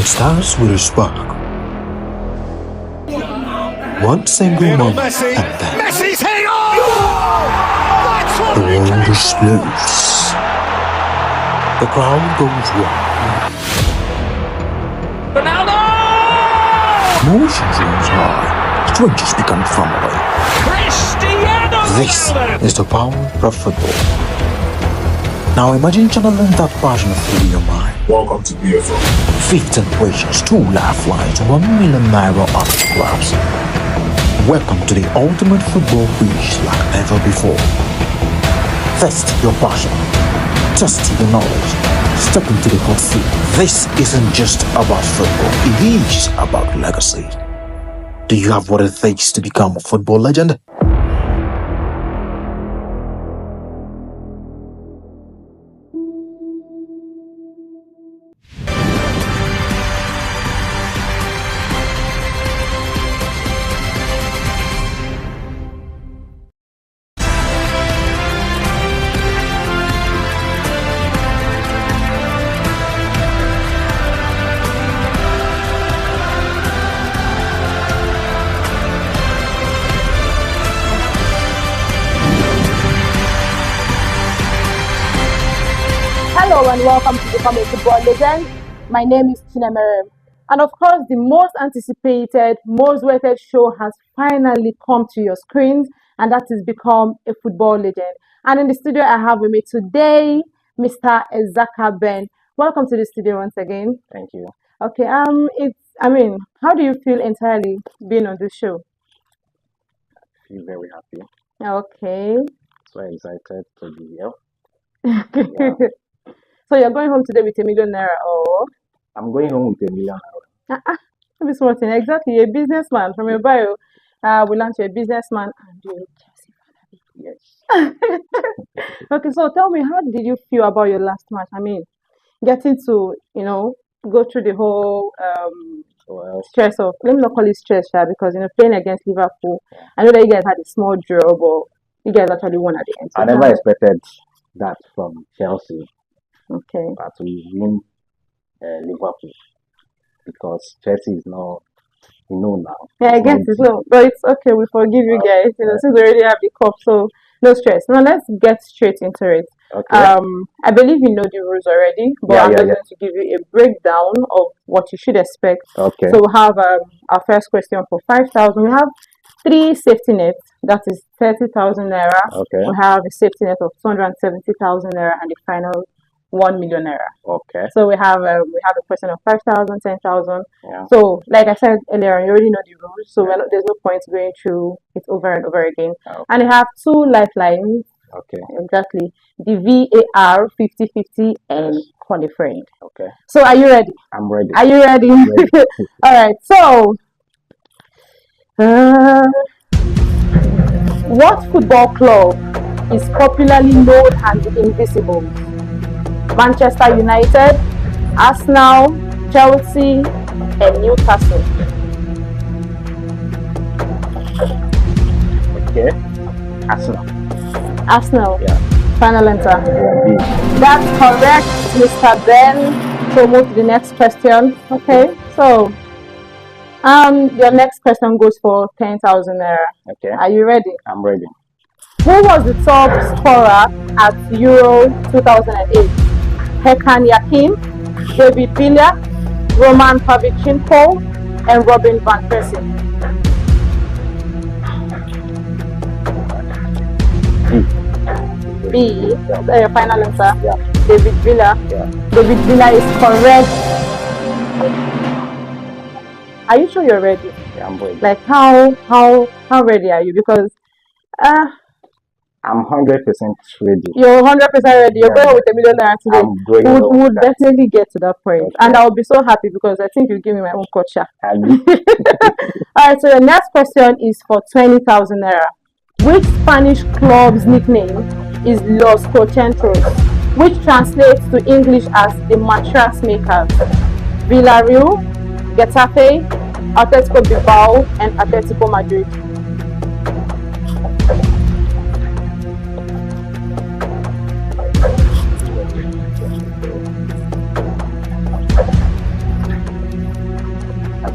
starts with a spark. One single moment, and then Messi's head! the world explodes. The crowd goes wild. Ronaldo! Emotions runs high. Strangers become family. Cristiano This Ronaldo! is the power of football. Now imagine channeling that passion through your mind. Welcome to BAFL. 15 questions, 2 lifelines, 1 million naira autographs. Welcome to the ultimate football quiz like never before. Test your passion. Test your knowledge. Step into the hot seat. This isn't just about football. It is about legacy. Do you have what it takes to become a football legend? Hello and welcome to Become a Football Legend. My name is Chinemere. And of course, the most anticipated, most weighted show has finally come to your screens, and that is Become a Football Legend. And in the studio, I have with me today, Mr. Ezaka Ben. Welcome to the studio once again. Thank you. Okay, how do you feel entirely being on this show? I feel very happy. Okay. So excited to be here. Yeah. So you're going home today with $1 million or? I'm going home with $1 million. Maybe something. Exactly, you're a businessman from your bio. We learned you're a businessman and you're a Chelsea fan. Yes. Okay, so tell me, how did you feel about your last match? Getting to, go through the whole Well, stress of, let me not call it stress, because, playing against Liverpool. I know that you guys had a small draw, but you guys actually won at the end. So I never expected that from Chelsea, Okay. but we win Liverpool because Chelsea is now, now. Yeah, I It's guess not it's no, but it's okay. We forgive you guys. Since we already have the cup, so no stress. Now let's get straight into it. Okay. I believe you know the rules already, but I'm just going to give you a breakdown of what you should expect. Okay. So we have our first question for 5,000. We have 3 safety nets. That is 30,000 naira. Okay. We have a safety net of 270,000 naira, and the final 1 million naira. Okay. So we have a question of 5,000, 10,000. Yeah. So, like I said earlier, you already know the rules, so there's no point going through it over and over again. Okay. And we have 2 lifelines. Okay. Exactly. The VAR 50-50 and call a friend. Okay. So, are you ready? I'm ready. Are you ready? Ready. All right. So, what football club is popularly known as the Invisible? Manchester United, Arsenal, Chelsea, and Newcastle. Okay. Arsenal. Arsenal. Yeah. Final answer. Yeah. That's correct, Mr. Ben. So move to the next question. Okay. So, your next question goes for 10,000 naira. Okay. Are you ready? I'm ready. Who was the top scorer at Euro 2008? Hakan Yakin, David Villa, Roman Pavlyuchenko, and Robin van Persie. B. Is that your final answer? Yeah. David Villa. Yeah. David Villa is correct. Are you sure you're ready? Yeah, I'm ready. Like how ready are you? Because I'm 100% ready. you're 100% ready. You're going with $1 million today. I'm going We would definitely get to that point. Okay. And I'll be so happy because I think you give me my own culture. And Alright, so the next question is for 20,000 naira. Which Spanish club's nickname is Los Cochentros, which translates to English as the mattress makers? Villarreal, Getafe, Atletico Bilbao, and Atletico Madrid.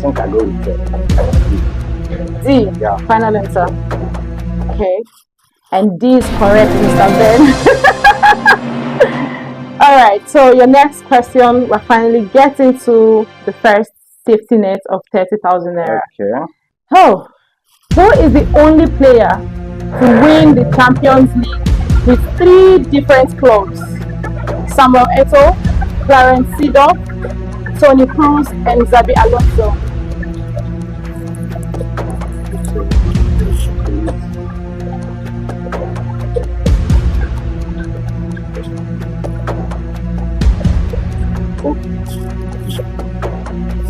think I go with D. Yeah. Final answer. Okay. And D is correct, Mr. Ben. Alright, so your next question, we're finally getting to the first safety net of 30,000 naira. Okay. Oh, who is the only player to win the Champions League with 3 different clubs? Samuel Eto'o, Clarence Seedorf, Tony Cruz, and Xabi Alonso.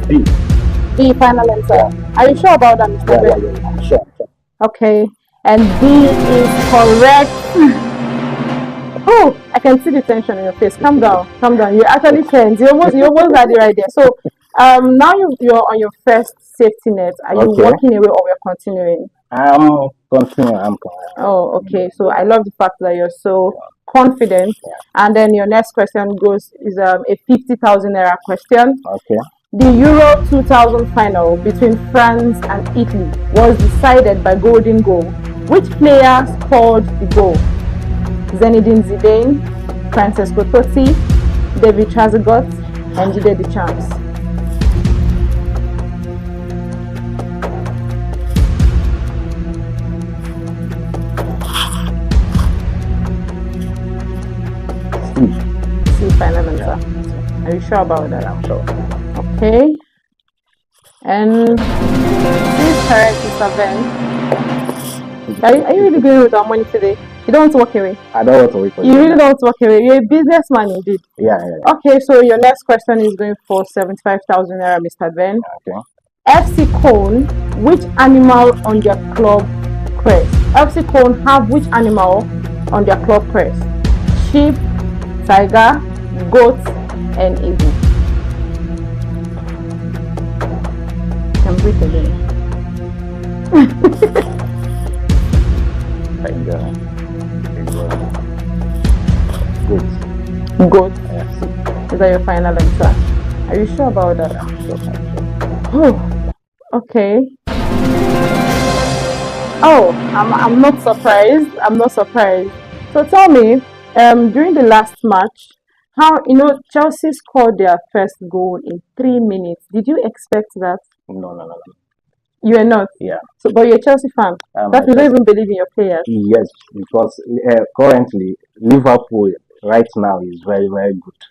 B. B, final answer. Are you sure about that, Mr. Yeah, Ben? yeah, yeah. Sure. Okay, and B is correct. Oh, I can see the tension in your face. Calm down, calm down. You're actually tense. You almost had it right there. So, now you're on your first safety net. Are you Okay. walking away or we're continuing? I'm continuing. Oh, okay. So I love the fact that you're so confident. And then your next question is a 50,000 naira question. Okay. The Euro 2000 final between France and Italy was decided by golden goal. Which player scored the goal? Zinedine Zidane, Francesco Totti, David Trezeguet, and Didier Deschamps. C, final answer. Are you sure about that? I'm sure. Okay. And please correct Mr. Ben. Are you really going with our money today? You don't want to walk away? I don't want to wait for You really don't want to walk away? You're a businessman indeed. Yeah, yeah, yeah. Okay, so your next question is going for 75,000 naira, Mr. Ben. Okay. FC Cone, which animal on their club crest? FC Cone have which animal on their club crest? Sheep, tiger, goat, and eagle. Can breathe again. Tiger. Good. Goat. Yeah. Is that your final answer? Are you sure about that? I'm sure. Oh, okay. Oh, I'm not surprised. I'm not surprised. So tell me, during the last match, how Chelsea scored their first goal in 3 minutes. Did you expect that? No. You are not. Yeah. So, but you're a Chelsea fan. That you don't even believe in your players. Yes, because currently Liverpool right now is very, very good.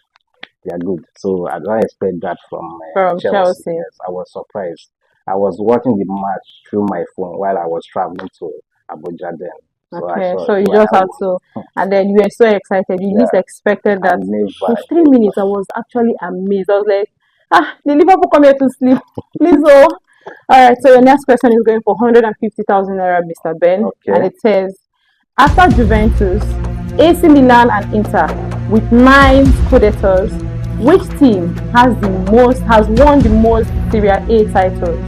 They are good. So I don't expect that from Chelsea. Yes, I was surprised. I was watching the match through my phone while I was traveling to Abuja then. So Okay, so you just had to, and then you were so excited. You least expected that. In 3 minutes, I was actually amazed. I was like, the Liverpool come here to sleep. Please, oh. Alright, so your next question is going for 150,000 naira, Mr. Ben. Okay. And it says, after Juventus, AC Milan and Inter with 9 Scudettos, which team has won the most Serie A titles?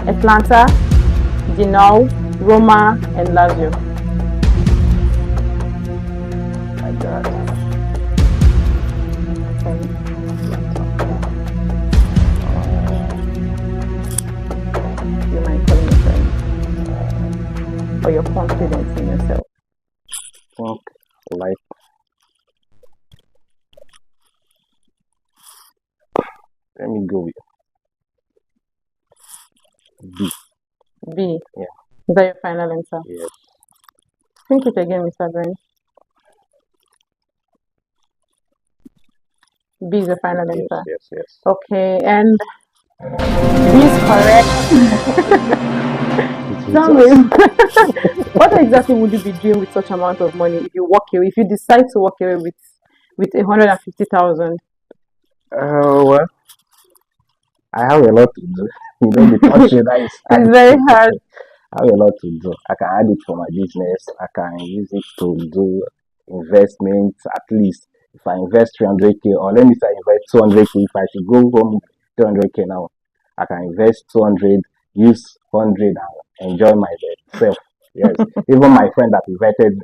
Atlanta, Genoa, Roma, and Lazio. My God. Okay. You might call me friend. Or your confidence in yourself. Think like let me go with B. B. Yeah. Is that your final answer? Yes. Think it again, Mr. Ben. B is the final answer. Yes. Okay, and B is correct. Tell me, what exactly would you be doing with such amount of money if you decide to walk away with 150,000? Well, I have a lot to do. The country that is It's very hard. I have a lot to do. I can add it for my business. I can use it to do investments. At least if I invest 300k, or let me say I invest 200k, if I should go home 200k now, I can invest 200, use 100 and enjoy myself. Yes. Even my friend that invested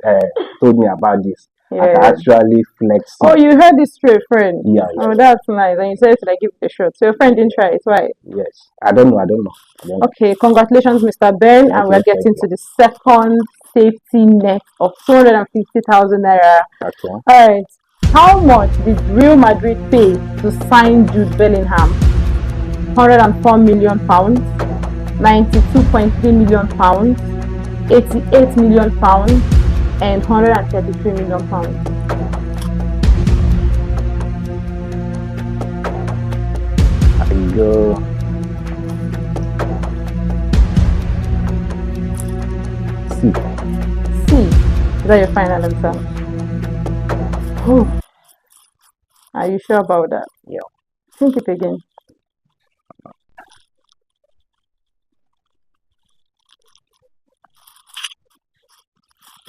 told me about this. I can Yeah. actually flex Oh, it. you heard this through a friend. Yeah, Oh, yeah, that's nice. And you said to like give it a shot. So your friend didn't try it, why? yes. I don't know. I don't know. I don't know. Okay, congratulations, Mr. Ben. And Thank we're you. Thank getting you. to the second safety net of 250,000 naira. Okay. Alright. How much did Real Madrid pay to sign Jude Bellingham? 104 million pounds, 92.3 million pounds, 88 million pounds, and 133 million pounds. I go. C. C. Is that your final answer? Whew. Are you sure about that? Yeah. Think it again.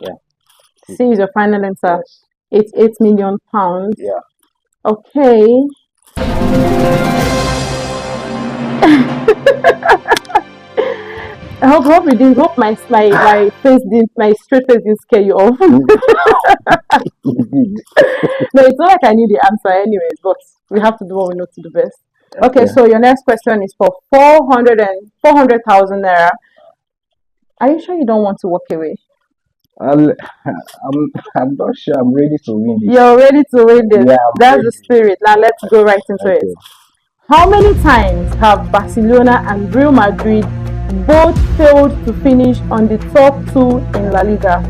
Yeah. C is your final answer. Yes. It's 8 million pounds. Yeah. Okay. I hope you didn't. Hope my face didn't. My straight face didn't scare you off. No, it's not like I knew the answer, anyways. But we have to do what we know to do best. Okay, so your next question is for 400,000 naira. Are you sure you don't want to walk away? I'm not sure I'm ready to win this. You're ready to win this. Yeah, I'm That's ready. the spirit. Now let's go right into it. Okay. How many times have Barcelona and Real Madrid both failed to finish on the top two in La Liga?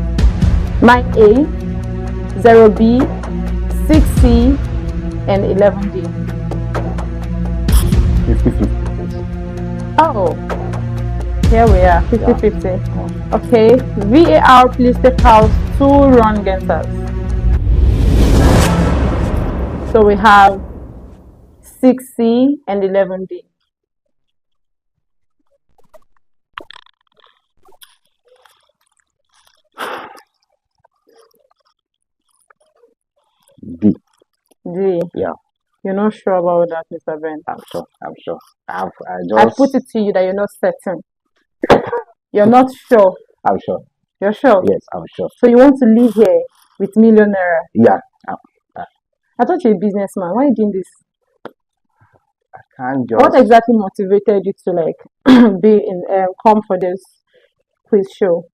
9A, 0B, 6C, and 11D. 50-50. Oh, here we are, 50-50. Okay, VAR, please take out two wrong answers. So we have 6C and 11D. D. D. Yeah. You're not sure about that, Mr. Ben? I'm sure. I I put it to you that you're not certain. You're not sure. I'm sure. You're sure? Yes, I'm sure. So you want to live here with million naira? Yeah. I thought you're a businessman. Why are you doing this? I can't just. What exactly motivated you to like be in come for this quiz show?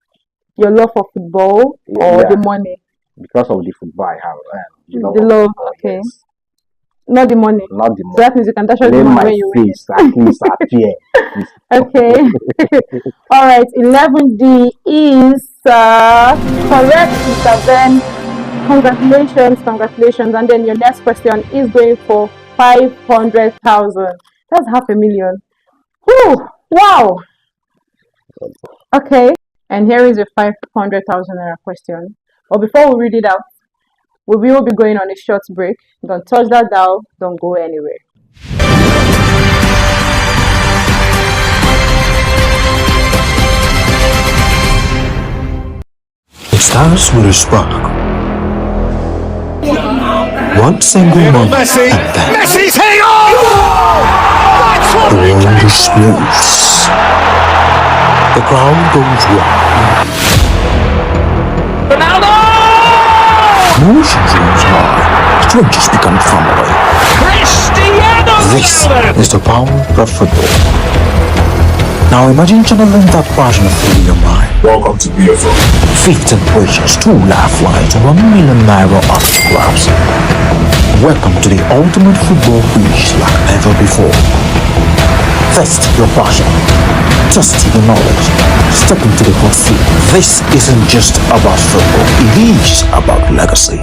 Your love for football or the money? Because of the football I have. The love, okay. Yes. Not the money. Not the So money. that means you can dash out the Let money my when you win. face at least appear. Okay. All right. 11D is correct, Mr. Ben. Congratulations. And then your next question is going for 500,000. That's 500,000. Whew, wow. Okay. And here is your 500,000 naira question. But before we read it out, we will be going on a short break. Don't touch that dial. Don't go anywhere. It starts with a spark. One single moment, and then Messi's hang on! That's what the world explodes. The crowd goes wild. Ronaldo! Emotions runs high. Strangers become family. Cristiano This Ronaldo! is the power of football. Now imagine channeling that passion through your mind. Welcome to BAFL. 15 questions, 2 lifelines, 1 million naira autographs. Welcome to the ultimate football quiz like ever before. Test your passion. Test your knowledge. Step into the hot seat. This isn't just about football. It is about legacy.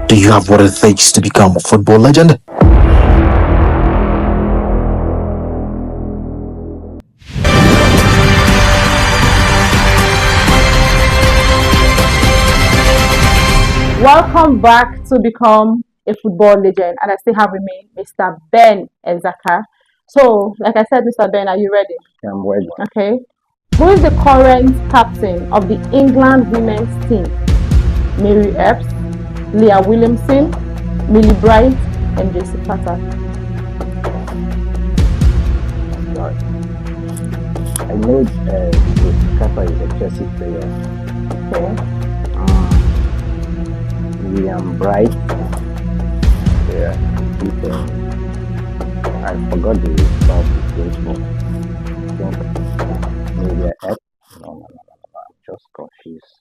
Do you have what it takes to become a football legend? Welcome back to become a football legend, and I still have with me Mr. Ben Ezaka. So, like I said, Mr. Ben, are you ready? I'm ready. Okay. Who is the current captain of the England women's team? Mary Epps, Leah Williamson, Millie Bright, and JC Carter. God. I know Kappa is a Chelsea player. Okay. William Bright. Yeah, he's, I forgot the club he plays for. I think maybe F. No, I'm just confused.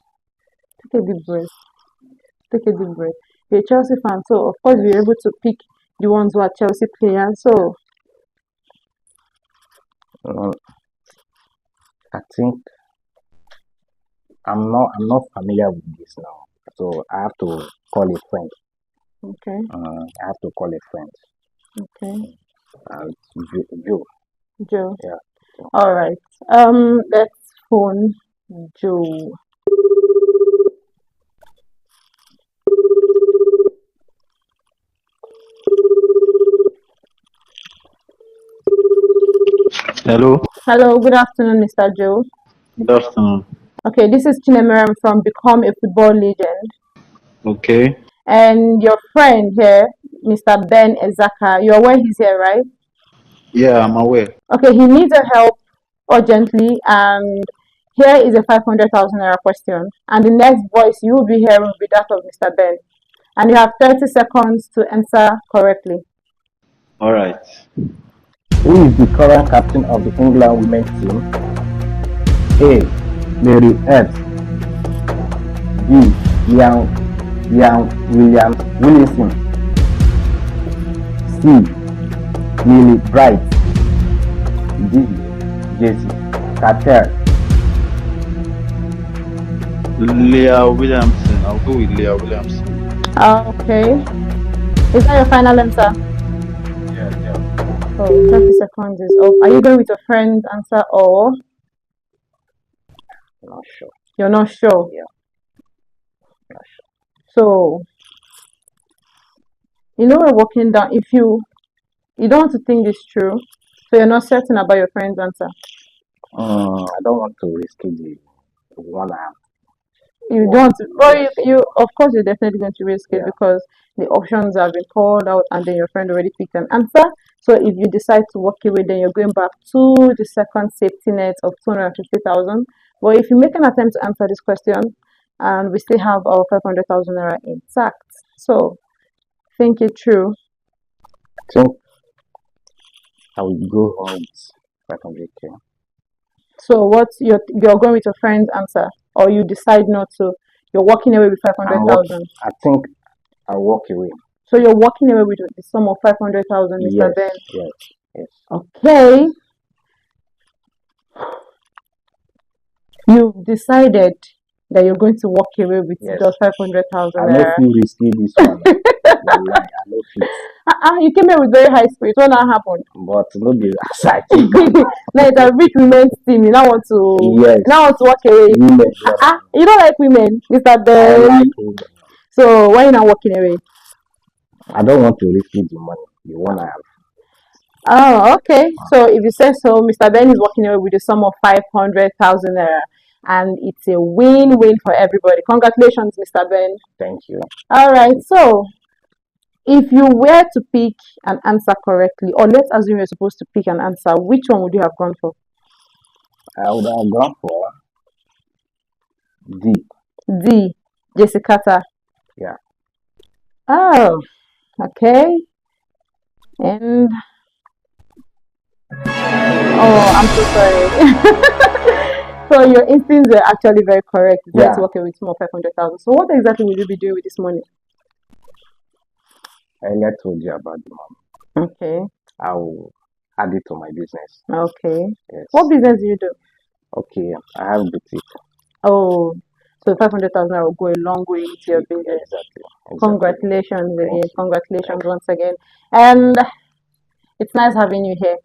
Take a deep breath. Take a deep breath. You're a Chelsea fan, so of course you're able to pick the ones who are Chelsea players. So Um, I think I'm not familiar with this now, so I have to call a friend. okay, I have to call a friend. okay, And Joe, Joe. yeah. All right. Let's phone Joe. Hello, Hello. Good afternoon, Mr. Joe. good afternoon. Okay, this is Chinemeram from Become a Football Legend, Okay, and your friend here, Mr. Ben Ezaka. You're aware he's here, right? yeah, I'm aware. Okay, he needs your help urgently, and here is a 500,000 naira question. And the next voice you will be hearing will be that of Mr. Ben. And you have 30 seconds to answer correctly. All right. Who is the current captain of the England women's team? A. Mary Earps. B. Liam Williamson. C. Millie Bright. D. Jesse Carter. Leah Williamson. I'll go with Leah Williamson. Okay. Is that your final answer? Yeah. Oh, 30 seconds is up. Are you going with your friend's answer or Not sure. you're not sure? Yeah. Not sure. So, we're walking down. If you don't want to think this through, so you're not certain about your friend's answer. I don't want to risk the one I have. You One. don't, or you of course you're definitely going to risk it Yeah. because the options have been called out and then your friend already picked an answer. So if you decide to walk away, then you're going back to the second safety net of 250,000. But if you make an attempt to answer this question, and we still have our 500,000 naira intact. So think it through. I think I will go home with 500k. So what's you're going with your friend's answer, or you decide not to? You're walking away with I'm walk, 500,000. I think I'll walk away. So you're walking away with the sum of 500,000, Mr. Yes, Ben. yes. Okay, you've decided that you're going to walk away with Yes. just 500,000 I know naira. feel risky this one. Wallahi, I know feel. You came here with very high spirit. What now happened? But no be as I think. Now it's a rich women's team. You now want to Yes. walk away. Women, You don't like women, Mr. I Ben. like women. So why you not walking away? I don't want to risk the money. The one I have. Oh, okay. So if you say so, Mr. Ben is walking away with a sum of 500,000 naira. And it's a win-win for everybody. Congratulations, Mr. Ben. Thank you. All right. So if you were to pick an answer correctly, or let's assume you're supposed to pick an answer, which one would you have gone for? I would have gone for D. D. Jessica. Yeah. Oh, okay. And oh, I'm so sorry. So your instincts were actually very correct. You Yeah. had to walk away with more 500,000. So what exactly will you be doing with this money? I earlier told you about the money. Okay. I will add it to my business. Okay. Yes. What business do you do? Okay, I have boutique. Oh, so 500,000 will go a long way into your business. Exactly. Congratulations again. you. Congratulations once again. And it's nice having you here.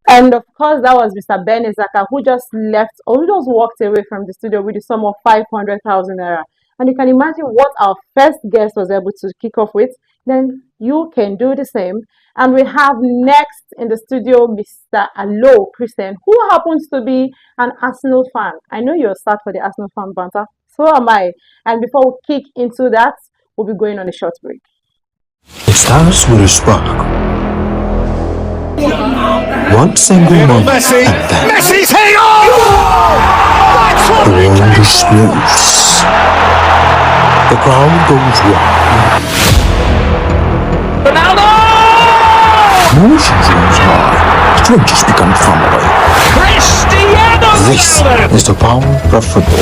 And of course, that was Mr. Ben Ezaka who just left or who just walked away from the studio with the sum of 500,000 naira. And you can imagine what our first guest was able to kick off with. Then you can do the same. And we have next in the studio Mr. Alo Christian, who happens to be an Arsenal fan. I know you're start for the Arsenal fan banter. So am I. And before we kick into that, we'll be going on a short break. It starts with a spark. One single moment, Messi. and then Messi's heading on! That's the what world explodes. The crowd goes wild. Ronaldo! Emotions runs high. Strangers become family. Cristiano This Ronaldo! is the power of football.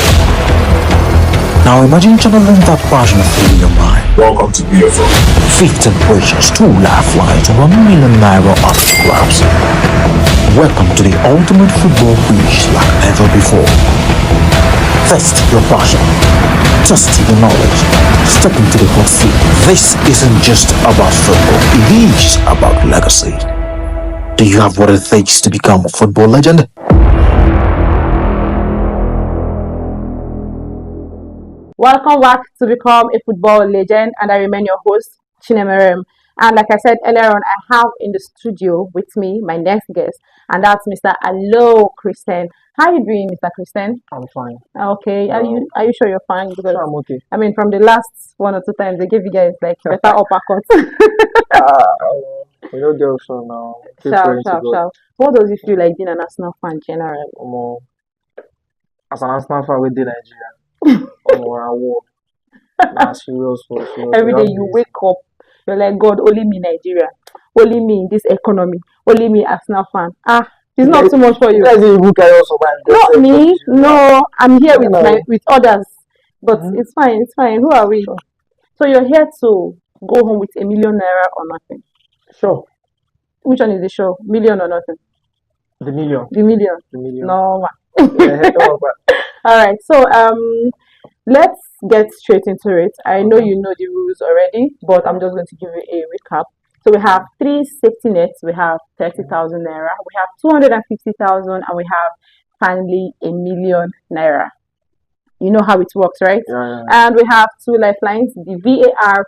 Now imagine channeling that passion through your mind. Welcome to BAFL. 15 questions, 2 lifelines, 1 million naira after grabs. Welcome to the ultimate football quiz like ever before. Test your passion. Test your knowledge. Step into the hot seat. This isn't just about football. It is about legacy. Do you have what it takes to become a football legend? Welcome back to become a football legend, and I remain your host, Chinemerem. And like I said earlier on, I have in the studio with me my next guest, and that's Mr. Hello Christian. How are you doing, Mr. Christian? I'm fine. Okay, are you sure you're fine? Because Sure, I'm okay. I mean, from the last 1 or 2 times they gave you guys like better uppercuts. We don't get so now. Sharp. What does it feel like being an Arsenal fan generally? As an Arsenal fan, we did Nigeria. I war. Nah, serious. Every day you wake up, you're like, God, only me Nigeria, only me in this economy, only me Arsenal fan. It's not too much for you. Not me. No, I'm here with others, but it's fine. Who are we? Sure. So you're here to go home with ₦1 million or nothing. Sure. Which one is the show? Million or nothing? The million. The million. The million. No. Yeah, All right. So let's get straight into it. I know you know the rules already, but I'm just going to give you a recap. So we have 3 safety nets. We have 30,000 naira. We have 250,000, and we have finally ₦1 million. You know how it works, right? Yeah. And we have 2 lifelines: the VAR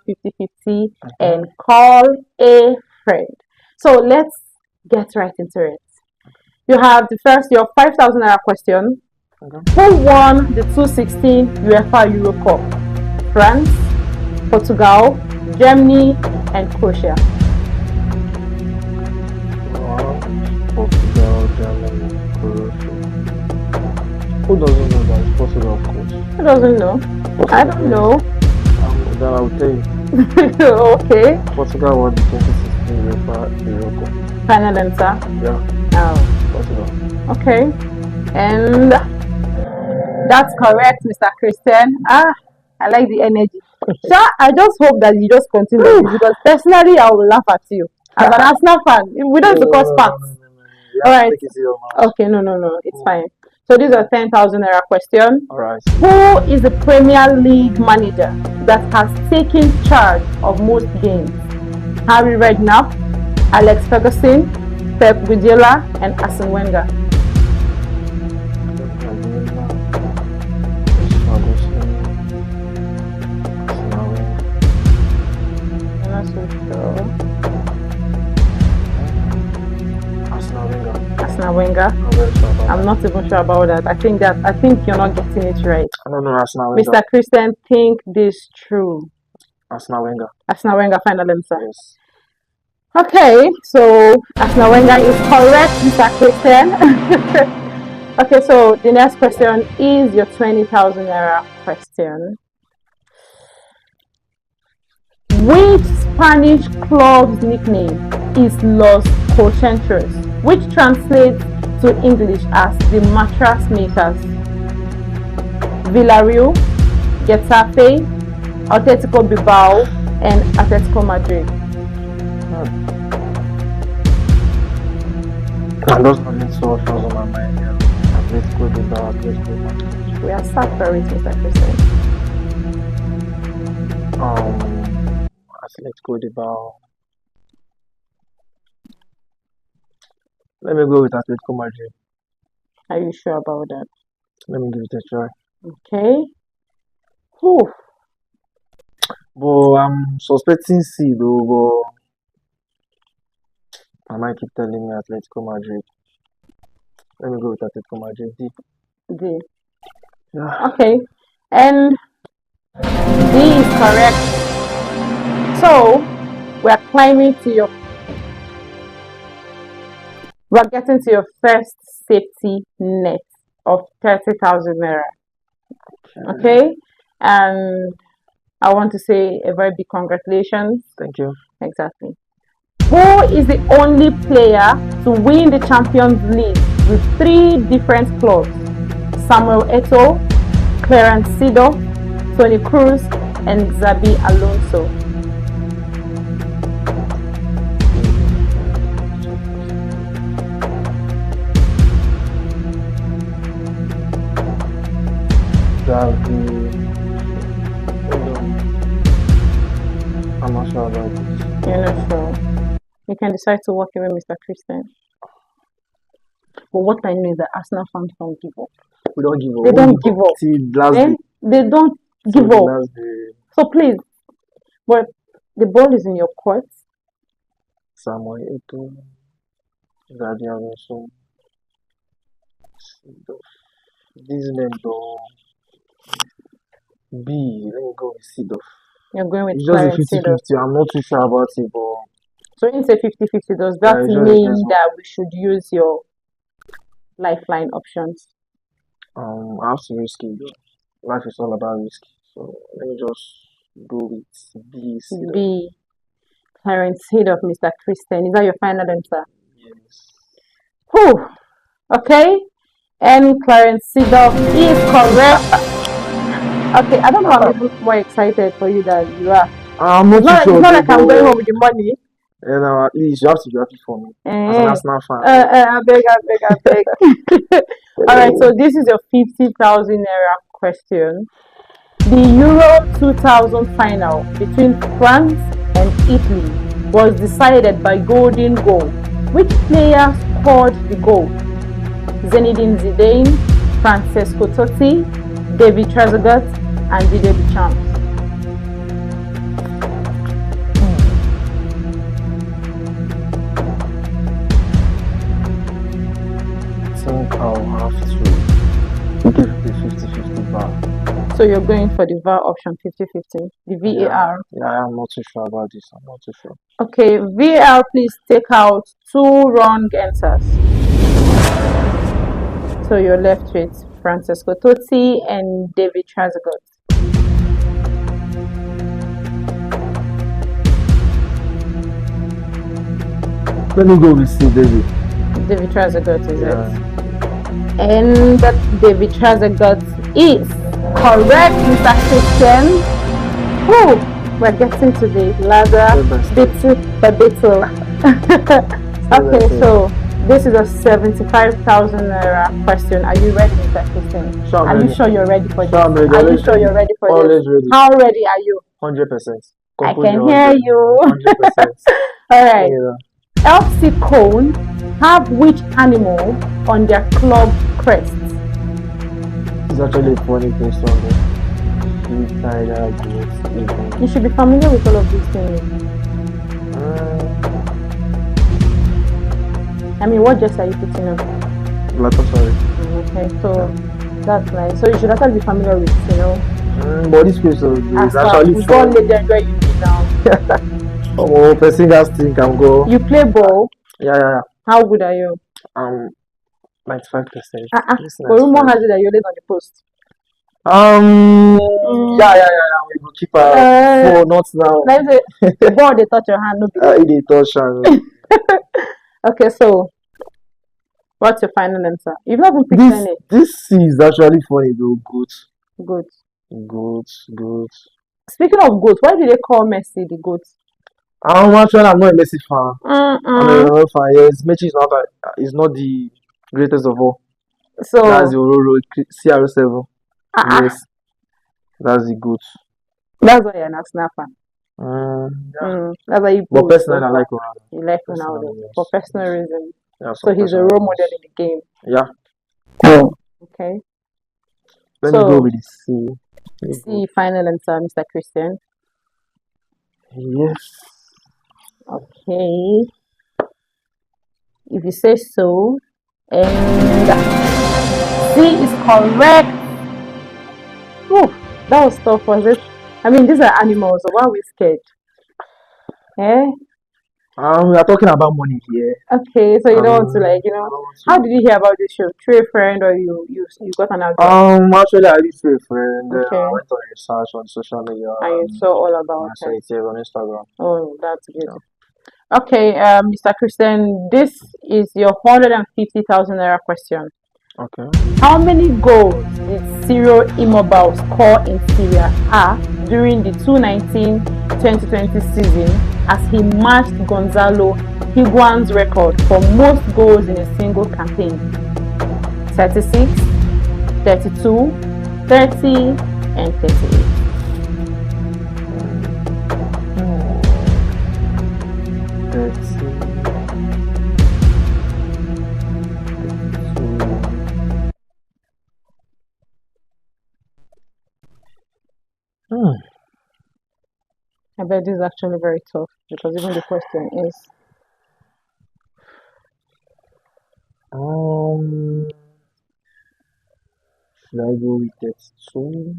50-50 and call a friend. So let's get right into it. You have your 5,000 naira question. Who won the 2016 UEFA Euro Cup? France, Portugal, Germany, and Croatia. Portugal, Germany, Croatia. Who doesn't know that? It's Portugal, of course. Who doesn't know? I don't know. Then I'll tell you. Okay. Portugal won the 2016 UEFA Euro Cup. Final answer. Yeah. Oh. Portugal. Okay. And that's correct, Mr. Christian. I like the energy. Sure, I just hope that you just continue because personally I will laugh at you. As an Arsenal fan, we don't have to cause facts. All right. Okay, no, it's fine. So these are 10,000 naira question. All right. Who is the Premier League manager that has taken charge of most games? Harry Redknapp, Alex Ferguson, Pep Guardiola, and Arsene Wenger. I'm not so sure. Arsene Wenger. I'm not even sure about that. I think you're not getting it right. I don't know Arsene Wenger. Mr. Christian, think this through. Arsene Wenger. Arsene Wenger, final answer. Yes. Okay, so Arsene Wenger is correct, Mr. Christian. Okay, so the next question is your 20,000 naira question. Which Spanish club's nickname is Los Colchoncheros, which translates to English as the mattress makers? Villarreal, Getafe, Atletico Bilbao, and Atletico Madrid. And those are the 2 options on my mind. Atletico Bilbao, Atletico Madrid. We are sad for it, Mr. Christian. Atletico Bilbao. Let me go with Atletico Madrid. Are you sure about that? Let me give it a try. Okay. Whew. But I'm suspecting C though, but I might keep telling me Atletico Madrid. Let me go with Atletico Madrid. D. Yeah. Okay. And D is correct. So we are climbing to your We're getting to your first safety net of 30,000 naira. Okay? And I want to say a very big congratulations. Thank you. Exactly. Who is the only player to win the Champions League with 3 different clubs? Samuel Eto'o, Clarence Seedorf, Tony Cruz, and Xabi Alonso. I'm not sure about this. You're not sure. You can decide to walk away, Mr. Christian. But what I know is that Arsenal fans don't give up. We don't give up. They don't give up. See, last Eh? day. They don't give So up. last day, So please, but the ball is in your court. Samuel Eto'o, Xabi Alonso, these names don't. B, let me go with Seedorf. You're going with It's just a Clarence Seedorf. 50-50. I'm not too sure about it, but So when you say 50-50, does that it's just mean this one. that we should use your lifeline options? I have to risk it though. Life is all about risk. So let me just go with B, Seedorf. B. Clarence Seedorf, Mr. Christian. Is that your final answer? Yes. Whew. Okay. And Clarence Seedorf is correct. Okay, I don't know. I'm even more excited for you than you are. I'm not It's not, too sure. it's not like I'm but- going home with the money. And at least you have to be happy for me as an Eh. Arsenal fan. I beg. Alright, so this is your 50,000 naira question. The Euro 2000 final between France and Italy was decided by golden goal. Which player scored the goal? Zinedine Zidane, Francesco Totti, David Trezeguet, and Didier Deschamps. I think I'll have to give the 50-50 VAR. So you're going for the VAR option 50-50, the VAR. Yeah, I'm not too sure about this. I'm not too sure. Okay, VAR, please take out 2 wrong answers. So you're left with Francesco Totti and David Trezeguet. Let me go with C, David. David Trezeguet is Yeah. it? And that David Trezeguet is correct, Mr. Christian. Whew, we're getting to the ladder bit by bit. Okay, so this is a 75,000 naira question. Are you ready, Mr. Christian? Sure, I'm Are you ready. sure you're ready for this? Sure, I'm ready. Are you Always sure ready. you're ready for Always this? ready. How ready are you? 100%. I can hear you. 100%. All right. Yeah. FC Cone have which animal on their club crest? It's actually a funny question. Sheep, tiger, goat, eagle. You should be familiar with all of these things. I mean, what just are you putting on? Sorry. Okay, so that's nice. So you should actually be familiar with, But this question is as actually football fun. legend where you be now. Oh, person has think I'm go. You play ball. Yeah. How good are you? 95%. But Yes, rumor 95%. has it that you're always on the post. Yeah. We will keep our four, not now. Like the ball they touch your hand, no be. It dey touch am. Okay, so what's your final answer? You've not even picked This any. this is actually funny though. Good. Goat. Speaking of goat, why do they call Messi the goat? Actually, I'm not a Messi fan. I'm a Ronaldo fan. Yes, Messi is not the greatest of all. So That's the Ororo CR7. Yes, that's the goat. that's why you're an Arsenal fan. Yeah. That's why you. But put personally, I so like Ronaldo. You like Personally, Ronaldo yes. for personal reasons. Yeah, So he's a role model in the game. Yeah. Okay. Let me go with the C. See final answer, Mr. Christian. Yes. Okay. If you say so, and C is correct. Oh, that was tough, was it? I mean, these are animals, so why are we scared? Eh? We are talking about money here. Okay, so you don't want to I like, don't want how to. did you hear about this show? Through a friend or you got an advert? Actually, I used to a friend. I Okay, went on research on social media and you and saw all I about saw it. it here on Instagram. Oh, that's good. Yeah. Okay, Mr. Christian, this is your 150,000 naira question. Okay. How many goals did Ciro Immobile score in Serie A during the 2019-2020 season as he matched Gonzalo Higuain's record for most goals in a single campaign? 36, 32, 30, and 38. That's I bet this is actually very tough because even the question is um. Should I go with 32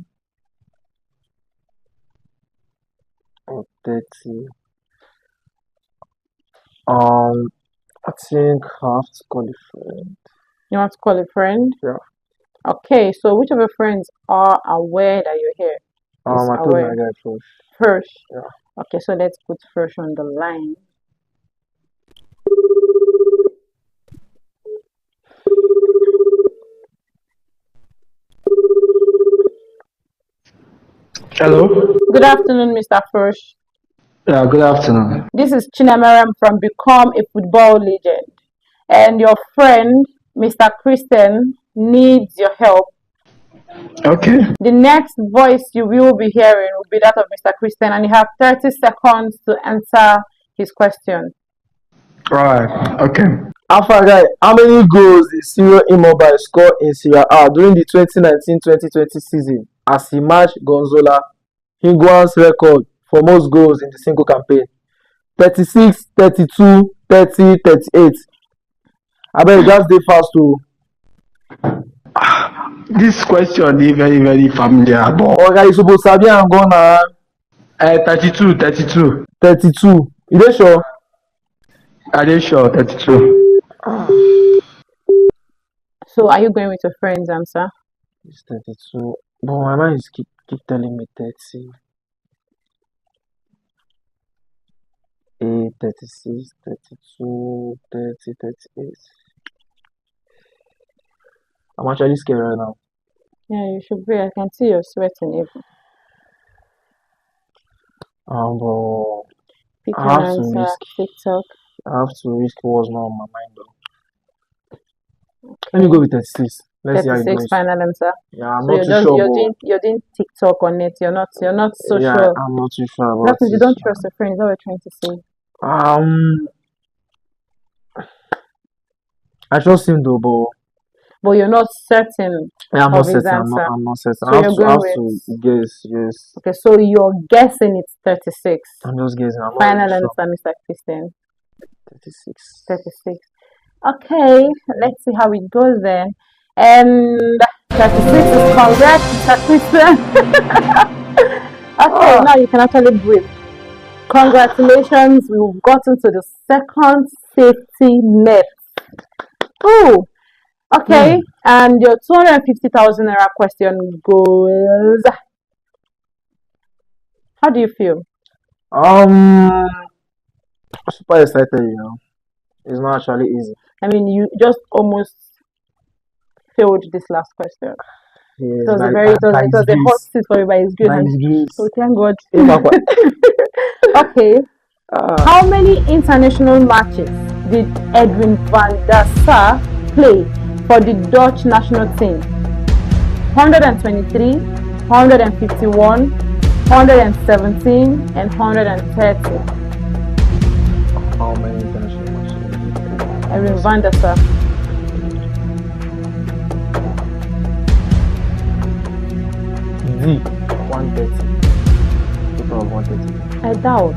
or 30? I think I have to call a friend. you want to call a friend? Yeah. Okay, so which of your friends are aware that you're here? Is I told my aware. guy first. First. Yeah. Okay, so let's put first on the line. Hello. Good afternoon, Mr. First. Yeah. Good afternoon. This is Chinamaram from Become a Football Legend. And your friend, Mr. Christian, needs your help. Okay. The next voice you will be hearing will be that of Mr. Christian, and you have 30 seconds to answer his question. Right. Okay. Alpha guy, how many goals did Ciro Immobile score in Serie A during the 2019-2020 season as he matched Gonzalo Higuain's record for most goals in the single campaign? 36, 32, 30, 38. I bet you just dey fast to. This question is very, very familiar, but Oga, you suppose sabi am go na 32, 32. 32. You dey sure? Are they sure? 32. So, are you going with your friend's answer? It's 32. But my mind is keep telling me 30. 8, 36, 32, 30, 38. I'm actually scared right now. Yeah, you should be. I can see you're sweating even. But Pick I an have to answer. risk. TikTok. I have to risk what's not on my mind though. Let me go with 36. Let's see how it 36 goes. final answer. Yeah, I'm So not too sure, you're doing TikTok on it. You're not so but yeah, sure. I'm not too sure That about means you it. don't trust a friend. Is that what you're trying to say? I trust him though, but But you're not certain yeah, I'm not of his certain. answer. I'm not certain. So you're I going have with to guess. Yes, okay. So you're guessing it's 36. I'm just guessing. I'm not Final really sure. answer, Mr. Christian. 36. 36. Okay, let's see how it goes then. And 36 is correct, Mr. Christian. Okay, now you can actually breathe. Congratulations, we've gotten to the second safety net. Oh, okay. And your 250,000 naira question goes. How do you feel? Super excited. It's not actually easy. I mean, you just almost failed this last question. Yes, It was a by, very, by it his was a hot grace. seat for you by his grace. By his grace. Oh, thank God. Imakwa. Okay. How many international matches did Edwin van der Sar play for the Dutch national team? 123, 151, 117, and 130. How many international matches? Edwin van der Sar. D 130. Total of 130. I doubt.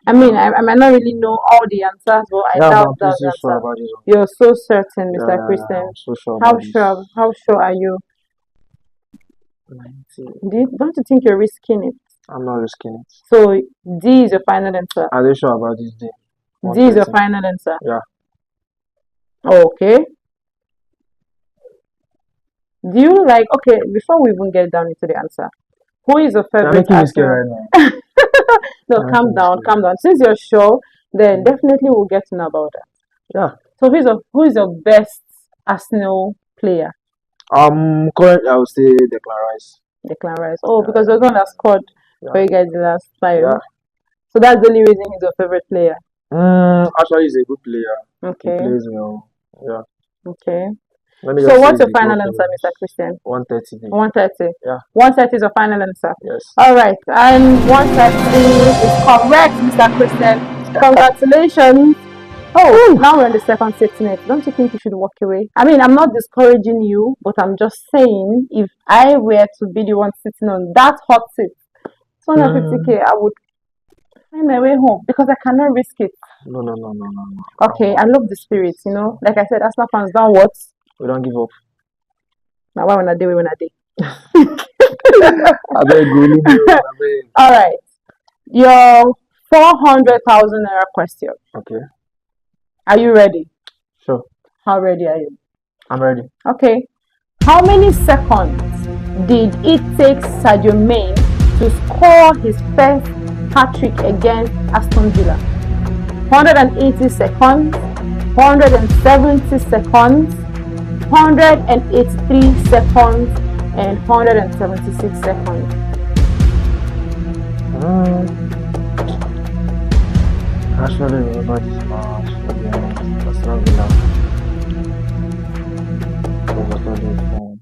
I mean, I might not really know all the answers, but I Yeah, doubt I'm that's pretty the sure answer. about this one. You're so certain, Mr. Yeah, Christian. I'm so sure How about this. sure? How sure are you? 90. Don't you think you're risking it? I'm not risking it. So D is your final answer. Are you sure about this day? D is your 130. final answer. Yeah. Okay. Do you like, okay, before we even get down into the answer, who is your You're favorite making me scared Arsenal? right now. No, You're calm making me down, scared. calm down. Since you're sure, then definitely we'll get to know about that. Yeah. So who is your best Arsenal player? Currently I would say Declan Rice. Declan Rice. Oh, because you're the one that scored for Yeah. you guys the last time. Yeah. So that's the only reason he's your favorite player. Actually, he's a good player. He Okay. plays well. Yeah. Okay. Let me So just what's say your he final got answer, Mr. Christian? 130 day. 130. Yeah. 130 is your final answer. Yes. All right. And 130 is correct, Mr. Christian. Congratulations. Oh, now we're on the second safety net. Don't you think you should walk away? I mean, I'm not discouraging you, but I'm just saying if I were to be the one sitting on that hot seat, 250k, I would find my way home because I cannot risk it. No. Okay, I love the spirit, you know. Like I said, Arsenal fans don't what? We don't give up. Now why when I do, when I do. I beg you. All right. Your 400,000 naira question. Okay. Are you ready? Sure. How ready are you? I'm ready. Okay. How many seconds did it take Sadio Mane to score his first hat-trick against Aston Villa? 180 seconds, 170 seconds, 183 seconds, and 176 seconds. Actually, remember this match against Aston Villa. It was not this fun.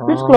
Which club